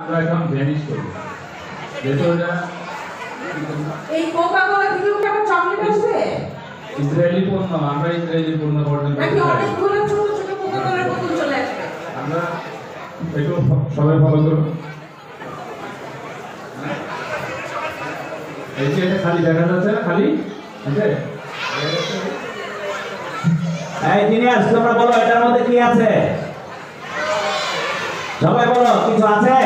আমরা এখন ভ্যানিশ করব যেহেতু এটা এই কোকা কোলা থেকে কি আবার চকলেট আসবে ইসরায়েলি পণ্য আমরা ইসরায়েলি পণ্য অর্জন নাকি করতে চাই অনেকগুলো ছোট ছোট কোকা কোলার বোতল চলে আসবে আমরা একটু সবাই ফলো করুন এই যে এটা খালি দেখা যাচ্ছে না খালি আছে এই ইঞ্জিনিয়ার তোমরা বলো এটার মধ্যে কি আছে সবাই বলো কিছু আছে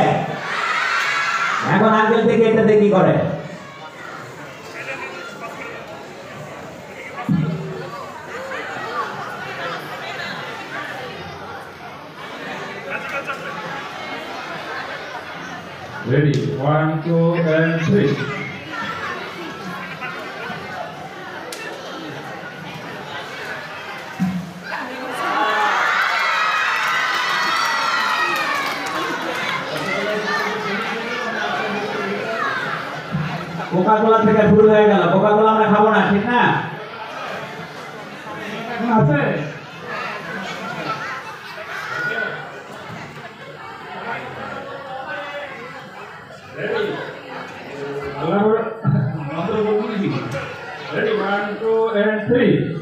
এখন আঙ্কেল থেকে এটাতে কি করে ready 1 2 and 3 কোকা কোলা থেকে শুরু হয়ে গেল কোকা কোলা আমরা খাবো না ঠিক না আছে ready আল্লাহ মন্ত্র বলবো নাকি ready 1 2 and 3